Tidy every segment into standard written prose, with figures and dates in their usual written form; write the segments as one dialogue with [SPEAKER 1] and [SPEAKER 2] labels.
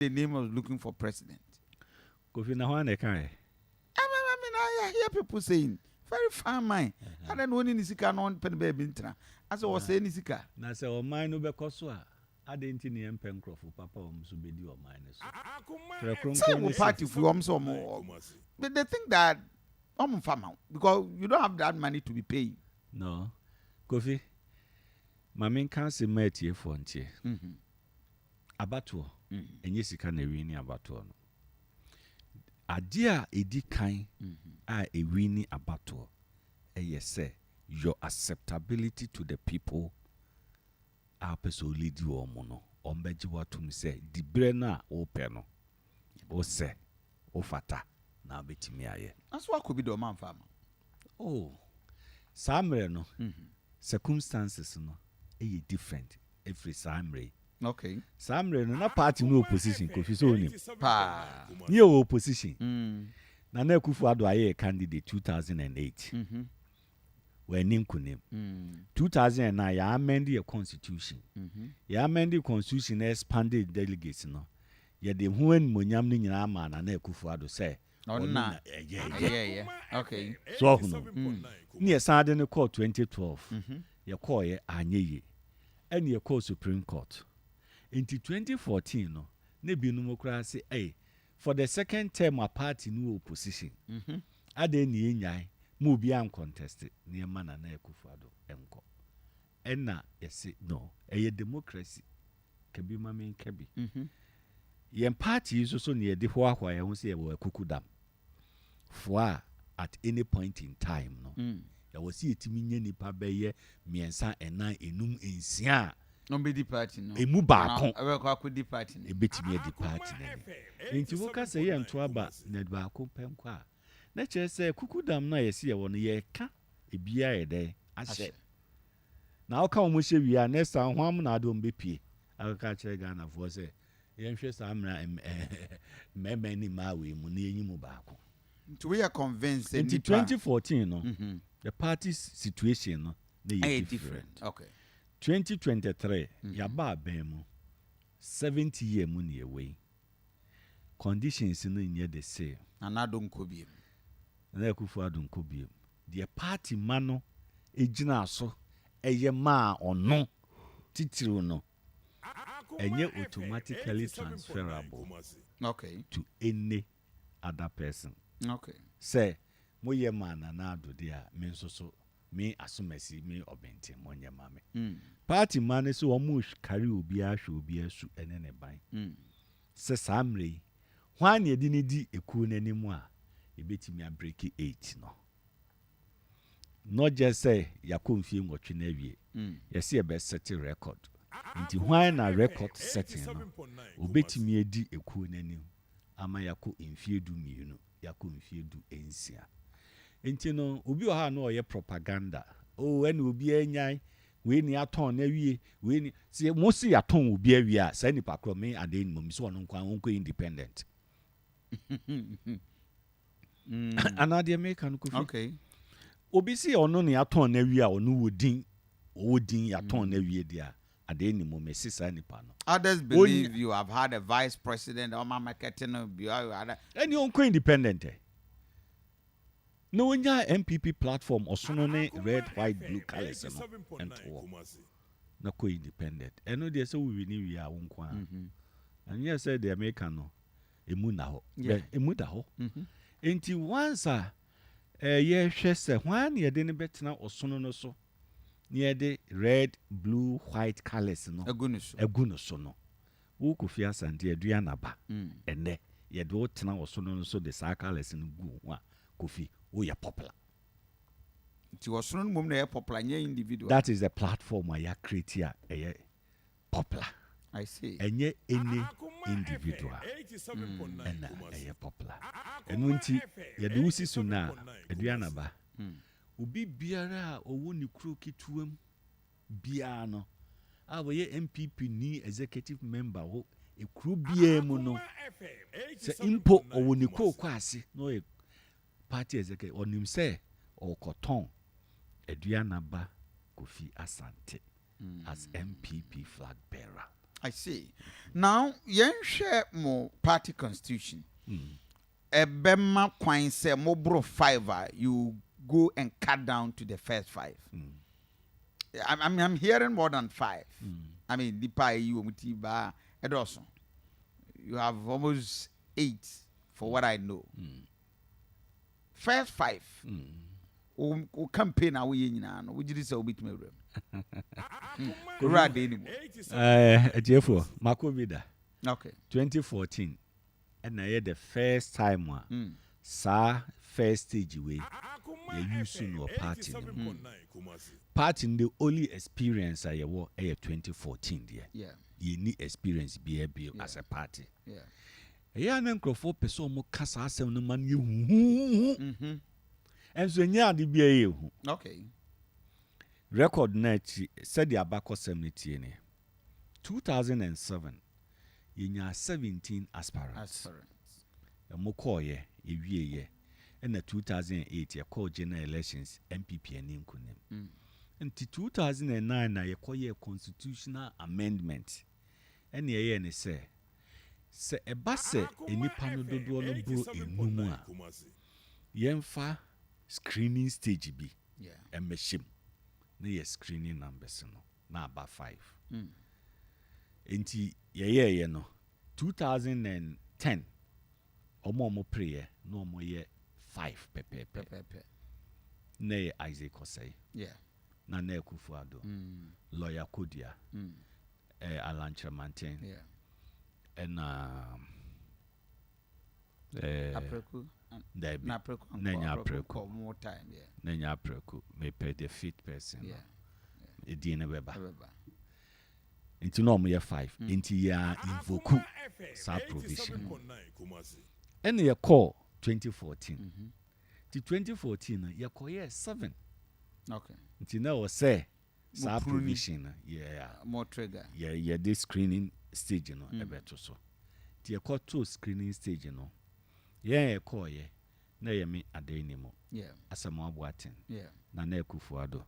[SPEAKER 1] the name of looking for president.
[SPEAKER 2] Kofi na hwan I
[SPEAKER 1] hear people saying, very fine mind. I don't know any nisika no pen baby intra. As I was saying nisika.
[SPEAKER 2] Na say o man no be koso a adenti ne empen krofo papa o mso bedi o man so.
[SPEAKER 1] Some party for some more. But they think that farmer because you don't have that money to be paying.
[SPEAKER 2] No. Kofi. Mamin kan se matie for ntie. Abato. Enye sika na wi ni abato no. Ade a edi kan a ewi ni abato say your acceptability to the people a person lead you omono ombeji watum say di bre na o pe no o se o fata na betimi aye.
[SPEAKER 1] That's what could be the man farmer.
[SPEAKER 2] Oh, samre no circumstances no different every samre.
[SPEAKER 1] Okay.
[SPEAKER 2] Samre no na party no opposition Kofi so ni
[SPEAKER 1] pa
[SPEAKER 2] ni opposition na na Kufu Addai candidate 2008 when nim kunim 2009 ya amend the constitution ya amend the constitution expanded delegates no ya de hu en monyam ni nyina ma na Kufu Addai say
[SPEAKER 1] yeah okay
[SPEAKER 2] so no ni esade ne court 2012 ya call ye anyeye ene ye call Supreme Court into 2014 no ne binum kra say for the second term a party no opposition Addai ni nyai mu bi an contest ne ma na Kufu Addai enko enna yesi no democracy kabi ma men kabi yen party so ne de ho ahwa ye ho se ye wo akukudam for at any point in time no ya wo si etimi nya nipa beye miensa enan enum ensia
[SPEAKER 1] no be the party no
[SPEAKER 2] emu ba kon
[SPEAKER 1] akwa di party
[SPEAKER 2] e betimi di party ne nti wo ka se ye nto aba na ba ko penko a na che se kukudam na ye se ye wo no ye ka ebia ye de ahye na o ka wo mo hye wi a next time ho am na ado mbepie aka kire Ghana for se ye nhwe sa amra ni ma we mu na enyi mu ba ko.
[SPEAKER 1] We are convinced in
[SPEAKER 2] 2014 no the party's situation no they different.
[SPEAKER 1] Okay.
[SPEAKER 2] 2023 ya ba mu 70 year mu na away conditions no nye the same
[SPEAKER 1] anado nkobiem
[SPEAKER 2] na Kufu Addai nkobiem the party mano ejina so eye ma ono titiri no enye automatically transferable to any other person.
[SPEAKER 1] Okay.
[SPEAKER 2] Say moye man na ado dia me so me asomasi me obente monye mame. Party man so omo carry obi ahwe obi asu ene ne ban. Se samre hwan ye di ne di eku nanimu a ebetimi a break 8 no. Not just say yakomfie nwotwe na wie. Yesi e be set record. Nti hwan na record setting no obetimi edi eku nanim ama yako mfie du mienu yako mfie du ensia. Enti no obi o ha na oye propaganda ene obi anyai we ni aton na wie we ni se mo si aton obi awie a sa nipa kro me Addai Nimo mi so ono nkwa onko independent. Another American Kofi.
[SPEAKER 1] Okay.
[SPEAKER 2] Obi si ono ni aton na wie a ono wodin aton na wie dia Addai Nimo me sisa nipa no.
[SPEAKER 1] Others believe you have had a vice president or mama keteno bi
[SPEAKER 2] any onko independent. No nya NPP platform osono ne red white blue colors no ento na ko independent eno de say we ni wi a wonko a and you said the American no emu na ho emu da ho enti once ye hwe se hwan ye de ne betena osono no so near the red blue white colors no egunu so no wo Kofi Asante Aduanaba ene ye do tena osono no so the colors no gu wa Kofi we are popular.
[SPEAKER 1] Popular individual.
[SPEAKER 2] That is the platform where you create here popular.
[SPEAKER 1] I see.
[SPEAKER 2] And yet any individual and popular. And when you do see so now, Aduanaba, ubi biara owo ni kroki tuam biano. Our NPP ni executive member ho e kru bia mu no. Se impo owo ni kro kwase no e party executive on him say or Koton Aduanaba Kofi Asante as MPP flag bearer.
[SPEAKER 1] I see. Now, yen share mo party constitution. Ebema kwan say mo bro 5 you go and cut down to the first 5. I'm hearing more than 5. I mean, the pie you mutiba edoso. You have almost 8 for what I know. First 5. O campaign awe nyina no. Wujiri say obitime rem. Rade Nimo.
[SPEAKER 2] Ejefo Makobida.
[SPEAKER 1] Okay.
[SPEAKER 2] 2014 and I had the first time sa first stage way you use no party. Party the only experience I had 2014 there.
[SPEAKER 1] Yeah.
[SPEAKER 2] You need experience be as a party.
[SPEAKER 1] Yeah.
[SPEAKER 2] Yeah, nkrofo person mo kasa asem no man you. And so nya de bia ye hu.
[SPEAKER 1] Okay.
[SPEAKER 2] Record na chi said the abako 70 ne. 2007 yenya 17 aspirants. Mo call ye ewie ye. And 2008 ye call general elections NPP ani nkunem. Until 2009 na ye call ye constitutional amendment. And ye ne say eba se enipa no dodo no bro enum a yemfa screening stage bi emeshim na ye screening numbers no na aba 5 enti ye no 2010 omo prayer no omo ye 5 pepe na ye Isaac Osei na Kofi Ado lawyer Kodia Alan Tremantin and
[SPEAKER 1] Apreku
[SPEAKER 2] Nenya
[SPEAKER 1] Apreku more time
[SPEAKER 2] Nenya Apreku may pay the fit person Edina Weba into no more 5 into ya invoke sa provision and ye call 2014 to 2014 ye call 7
[SPEAKER 1] okay
[SPEAKER 2] into now say sa provision
[SPEAKER 1] more trigger
[SPEAKER 2] this screening stage no ebeto so ti e to screening stage no ye call ye na ye me Addai Nimo asamo Abuaten na Kofi Ado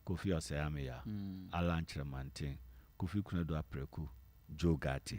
[SPEAKER 2] Kofi Asante ya Alan Tremantin Kofi Kunado Apreku Jogati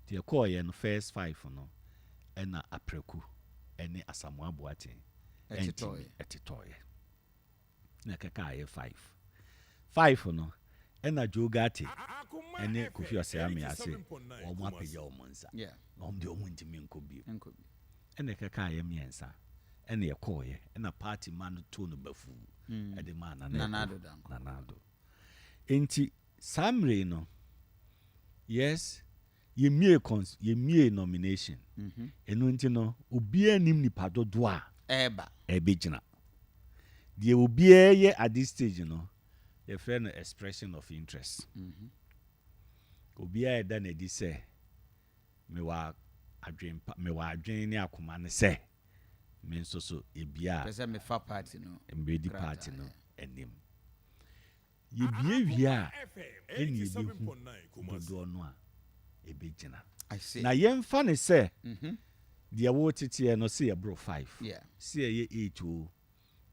[SPEAKER 2] ti e call ye no first 5 no e na Apreku ene asamo Abuaten etitoye na kaka ye 5 no ena Jogati ene Kofi Asante ase omo apeja omonsa no de omo ntimi nkobi ene kaka ye miensa ene ye koye ena party man to no bafu e de man na nanado enti samre no yes ye mie nomination eno nti no obi anim nipa dodo a ebe gina de obi ye at this stage no ye fair no expression of interest obi a da na di say me wa adwen ni akoma ne say me nso so ebia
[SPEAKER 1] pese me fa party no
[SPEAKER 2] mbedi party no enim ye biewia eni ebi dodo no a ebe gina na ye mfa ne say de wo tete no say bro 5 say ye 8 o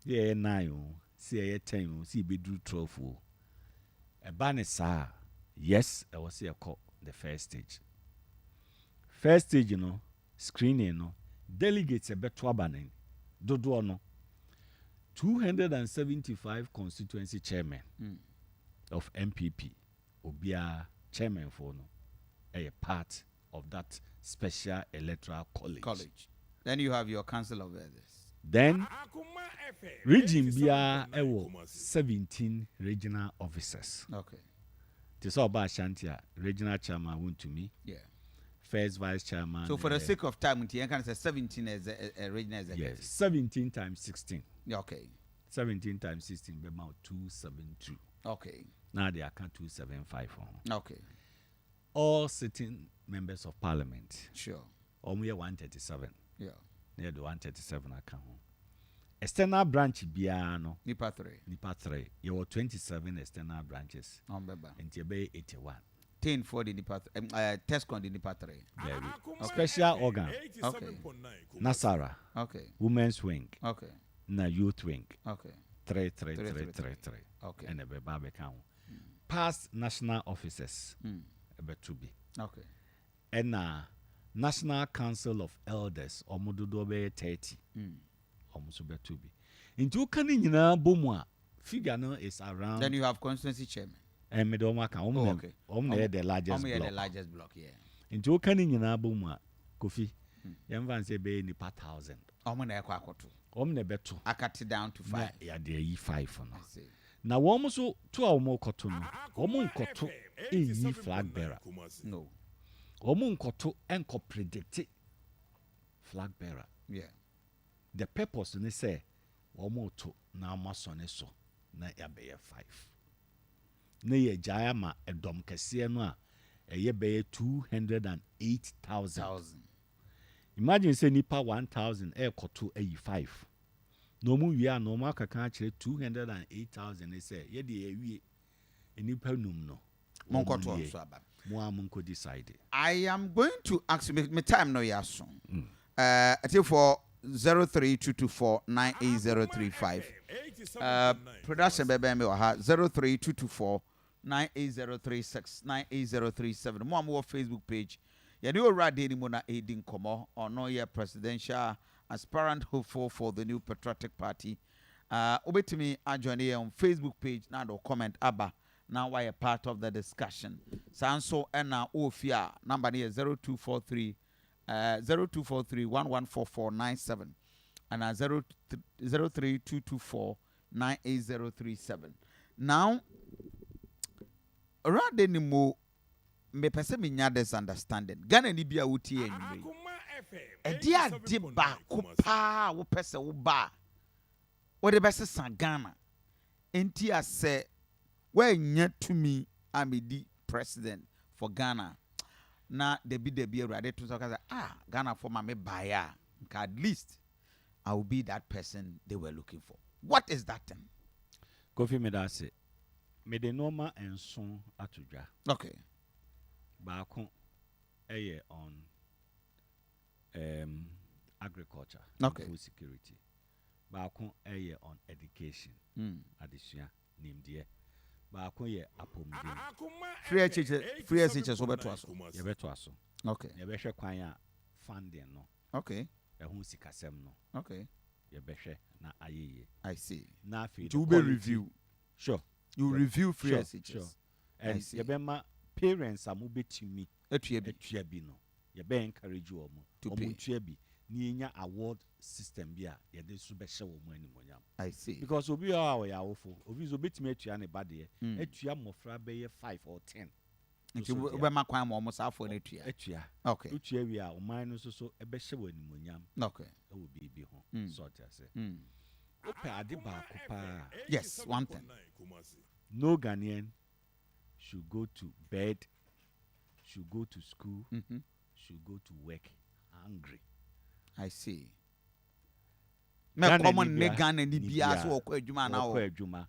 [SPEAKER 2] ye 9 o say ye 10 o say bedru 12 o eba ne sa yes I was here call the first stage you know screening no delegates a beto abanin dodo no 275 constituency chairman of NPP obia chairman for no a part of that special electoral college.
[SPEAKER 1] Then you have your council of elders.
[SPEAKER 2] Then region bia 17 regional officers.
[SPEAKER 1] Okay.
[SPEAKER 2] This all about Shantia, regional chairman went to me. First vice chairman.
[SPEAKER 1] So for the sake of time, you can say 17 as a regional executive.
[SPEAKER 2] Yes, 17 times 16.
[SPEAKER 1] Okay.
[SPEAKER 2] 17 times 16 be about 272.
[SPEAKER 1] Okay.
[SPEAKER 2] Now they account 275 on.
[SPEAKER 1] Okay.
[SPEAKER 2] All sitting members of parliament.
[SPEAKER 1] Sure.
[SPEAKER 2] We are 137.
[SPEAKER 1] Yeah.
[SPEAKER 2] Near the 137 account. External branch biano.
[SPEAKER 1] Nipa 3.
[SPEAKER 2] You were 27 external branches. And you be 81.
[SPEAKER 1] 10 for the Nipa test on the Nipa 3.
[SPEAKER 2] Okay. Special organ.
[SPEAKER 1] Okay.
[SPEAKER 2] Nasara.
[SPEAKER 1] Okay.
[SPEAKER 2] Women's wing.
[SPEAKER 1] Okay.
[SPEAKER 2] Na youth wing.
[SPEAKER 1] Okay.
[SPEAKER 2] 3.
[SPEAKER 1] Okay.
[SPEAKER 2] And a baby count. past national officers to be.
[SPEAKER 1] Okay.
[SPEAKER 2] And National Council of Elders omododo be 30. Almost to be. Into kanina bomwa figure no is around.
[SPEAKER 1] Then you have constituency chairman.
[SPEAKER 2] And Medomaka the largest block.
[SPEAKER 1] The largest block, yeah.
[SPEAKER 2] Into kanina bomwa Kofi. Yamvan say be nipa 1,000.
[SPEAKER 1] Omne ekwakoto.
[SPEAKER 2] Omne beto.
[SPEAKER 1] I cut it down to 5.
[SPEAKER 2] Yeah, there yi 5 for now.
[SPEAKER 1] I see.
[SPEAKER 2] Na womo so to a womo koto no. Womo nkoto yi flag bearer.
[SPEAKER 1] No.
[SPEAKER 2] Womo nkoto enko predict flag bearer.
[SPEAKER 1] Yeah.
[SPEAKER 2] The purpose ni say womo to na amasone so na ya be 5. Na ye jaya ma edom kese no a eye be 208,000. Imagine say nipa 1,000 koto 5. No mu wi a no ma kaka kire 208,000 say ye de ewie nipa num no.
[SPEAKER 1] Monkoto so aba.
[SPEAKER 2] Mo amunko decide.
[SPEAKER 1] I am going to ask you my time no yaso. I think for 03224980035. Production bebe me wa 03224980036 98037. Mo am Facebook page. Ya ni ora de ni mo na edin komo ono ye presidential aspirant hopeful for the new patriotic party. Obetimi adjoin here on Facebook page na do comment aba now why a part of the discussion. Sanso ena ofia number here 0243 114497 and 03224980037. Now around the Nimo me pese me nya this understanding. Ghana ni bia wuti enwure. E dia de ba ko pa wo pese wo ba. Wo de bese san Ghana. Enti ase we nya to me amedi president for Ghana. Na debi urade to say Ghana for me buy at least I will be that person they were looking for. What is that thing?
[SPEAKER 2] Kofi me da say me de normal enson atudwa.
[SPEAKER 1] Okay.
[SPEAKER 2] Baako on agriculture,
[SPEAKER 1] okay.
[SPEAKER 2] Food security. Baako on education, adesua nimdeɛ. Baako apomden.
[SPEAKER 1] Free HHS obeto aso.
[SPEAKER 2] Yebeto aso.
[SPEAKER 1] Okay.
[SPEAKER 2] Yebehwe kwan a funding no.
[SPEAKER 1] Okay.
[SPEAKER 2] Ɛho sikasɛm no.
[SPEAKER 1] Okay.
[SPEAKER 2] Yebehwe na ayeye.
[SPEAKER 1] I see.
[SPEAKER 2] Na afi
[SPEAKER 1] to be review.
[SPEAKER 2] Sure.
[SPEAKER 1] You review free HHS.
[SPEAKER 2] Sure. And yebema parents amu betimi
[SPEAKER 1] etua
[SPEAKER 2] bi no yebe encourage wo mo tua bi ni nya award system bi a ye de so be hye wo mo animonyam.
[SPEAKER 1] I see.
[SPEAKER 2] Because obi a we yawofo obi zo betimi atua ne bade atua mofra be ye 5 or 10
[SPEAKER 1] nti we ma kwan mo safo na
[SPEAKER 2] atua
[SPEAKER 1] okay
[SPEAKER 2] utua wi a o man no so e be hye wo animonyam.
[SPEAKER 1] Okay.
[SPEAKER 2] E wo bi ho so ta say ope ade ba ko pa.
[SPEAKER 1] Yes, one thing.
[SPEAKER 2] No Ghanaian should go to bed, should go to school, should go to work hungry.
[SPEAKER 1] I see. Me common ne Ghana ni bia so okọ adwuma na
[SPEAKER 2] okọ adwuma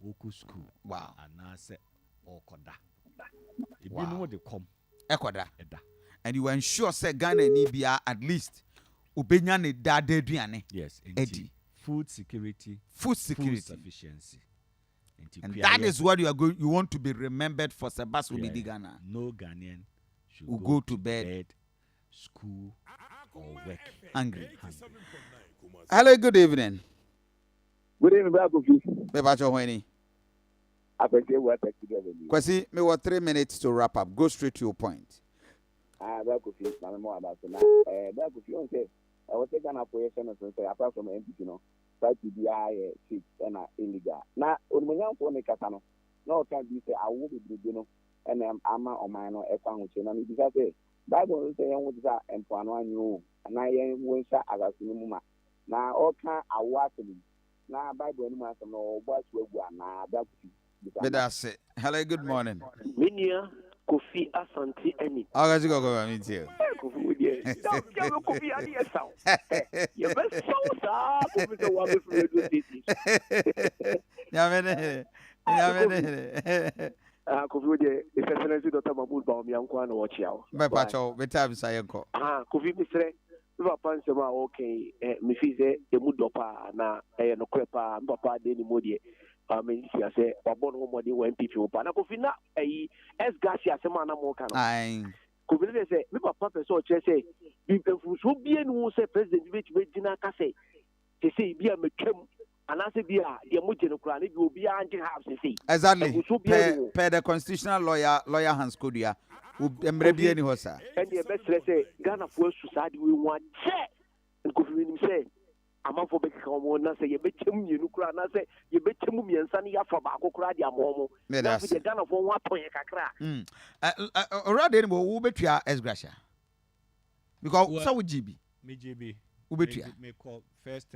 [SPEAKER 2] oku school.
[SPEAKER 1] Wow.
[SPEAKER 2] Ana se okoda. Ebi no de come.
[SPEAKER 1] Ekoda.
[SPEAKER 2] Eda.
[SPEAKER 1] And you ensure say Ghana ni bia at least obenya ne dada aduane.
[SPEAKER 2] Yes,
[SPEAKER 1] Edi.
[SPEAKER 2] Food security,
[SPEAKER 1] food
[SPEAKER 2] sufficiency.
[SPEAKER 1] And that is what you want to be remembered for. Sebastian Obidi Ghana.
[SPEAKER 2] No Ghanaian should
[SPEAKER 1] go to bed,
[SPEAKER 2] school, or work
[SPEAKER 1] hungry. Hello, good evening.
[SPEAKER 3] Good evening, Kofi.
[SPEAKER 1] Bebacho Hweni. Kwesi, me were 3 minutes to wrap up. Go straight to your point.
[SPEAKER 3] Kofi, I'm more about that. Kofi, on say, I was taking a position and say, apart from NPP, you know. TBI seat and illegal. Now, on my young phone, Catano, no can be say, I will be, you know, and I'm on my own account. And because Bible will say, I want that and for one you, and I won't say, I got cinema. Now, all kind of watching. Now, Bible, no matter no, what's where we are now.
[SPEAKER 1] That's it. Hello, good morning.
[SPEAKER 4] Minia Kofi Asante any.
[SPEAKER 1] How guys go go meet you?
[SPEAKER 4] Kofi Adiesa. You best so Kofi the one for radio station.
[SPEAKER 1] Yamene.
[SPEAKER 4] Kofi the excellency Dr. Mahmoud Baum yankwa na watch yaw.
[SPEAKER 1] Me pacho, me time sayenko.
[SPEAKER 4] Kofi misre papa nsema okay me fi say emu dopa na no kwepa papa de ni modie mean, I say, Babon Homody, NPP, but Kofi na as Garcia, Semana Mokan.
[SPEAKER 1] Aye.
[SPEAKER 4] Kofi say, me papa so say, if you be no say president, which we didn't say, they say, be a McKim, and I say, be a Yamutin Kran, if you be a house, they say.
[SPEAKER 1] Exactly. Per the constitutional lawyer Hans Kodia, who embrace any hosa.
[SPEAKER 4] And the best say, Ghana for society, we want check. And Kofi say, I'm for Becky Common, say, you bet him, you look around, say, you bet him, and Sunny for Bako Kradia Momo. That's the Ghana for 1 point.
[SPEAKER 1] Already, who bet you as Gracia? Because so would GB.
[SPEAKER 2] Me GB.
[SPEAKER 1] Who bet you?
[SPEAKER 2] Me call first.